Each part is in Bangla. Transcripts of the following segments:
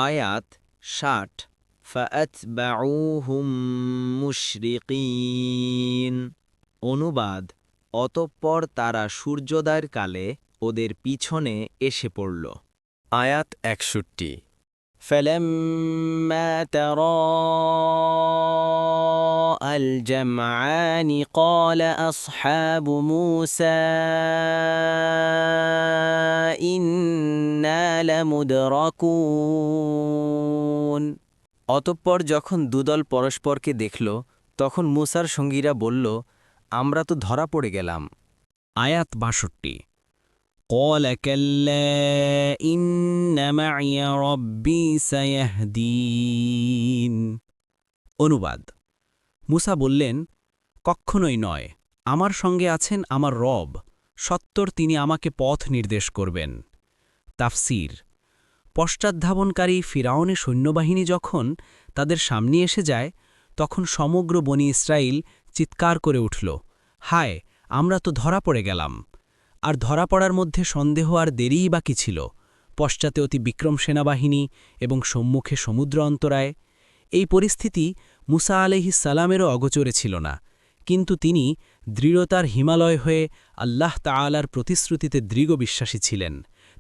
আয়াত ৬০ ফাআতবাউহুম মুশরিকিন। অনুবাদ: অতঃপর তারা সূর্যোদয়ের কালে ওদের পিছনে এসে পড়ল। আয়াত ৬১। فلما تراءى الجمعان قال أصحاب موسى إنا لمدركون। অতঃপর যখন দুদল পরস্পরকে দেখল, তখন মুসার সঙ্গীরা বলল, আমরা তো ধরা পড়ে গেলাম। আয়াত ৬২। قال كلا إن معي ربي سيهدين। অনুবাদ: মুসা বললেন, কক্ষণই নয়, আমার সঙ্গে আছেন আমার রব, সত্বর তিনি আমাকে পথ নির্দেশ করবেন। তাফসীর: পশ্চাদ্ধাবনকারী ফিরাউনের সৈন্যবাহিনী যখন তাদের সামনে এসে যায়, তখন সমগ্র বনি ইসরায়েল চিৎকার করে উঠল, হায়, আমরা তো ধরা পড়ে গেলাম। আর ধরা পড়ার মধ্যে সন্দেহ আর দেরিই বাকি ছিল। পশ্চাতে অতি বিক্রম সেনাবাহিনী এবং সম্মুখে সমুদ্র অন্তরায়। এই পরিস্থিতি মুসা আলাইহিসসালামেরও অগোচরে ছিল না, কিন্তু তিনি দৃঢ়তার হিমালয় হয়ে আল্লাহ তাআলার প্রতিশ্রুতিতে দৃঢ় বিশ্বাসী ছিলেন।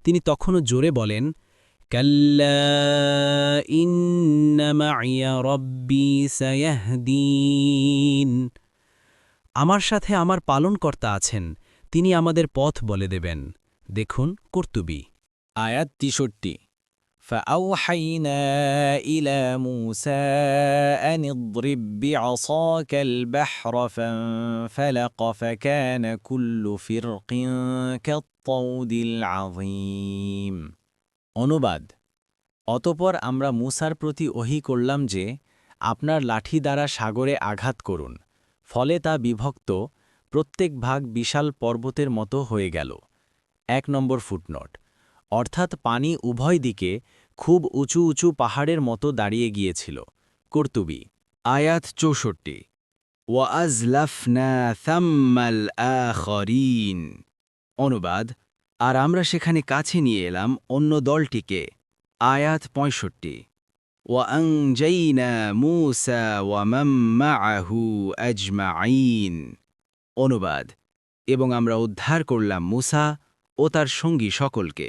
তিনি তখনও জোরে বলেন, কাল্লা ইন্না মাইয়া রব্বি সায়াহদিন। আমার সাথে আমার পালনকর্তা আছেন, তিনি আমাদের পথ বলে দেবেন। দেখুন কর্তুবী। আয়াত ৬৩ فأوحينا إلى موسى أن اضرب بعصاك البحر فانفلق فكان كل فرق كالطود العظيم। অনুবাদ: অতঃপর আমরা মুসার প্রতি ওহী করলাম যে, আপনার লাঠি দ্বারা সাগরে আঘাত করুন, ফলে তা বিভক্ত, প্রত্যেক ভাগ বিশাল পর্বতের মতো হয়ে গেল। ১ নম্বর ফুটনোট: অর্থাৎ পানি উভয় দিকে খুব উঁচু উঁচু পাহাড়ের মতো দাঁড়িয়ে গিয়েছিল। কর্তুবী। আয়াত ৬৪ ওয়াজলাফনা থাম্মাল আখরিন। অনুবাদ: আর আমরা সেখানে কাছে নিয়ে এলাম অন্য দলটিকে। আয়াত ৬৫ ওয়াআনজাইনা মূসা ওয়া মান মাআহু আজমাঈন। অনুবাদ: এবং আমরা উদ্ধার করলাম মুসা ও তার সঙ্গী সকলকে।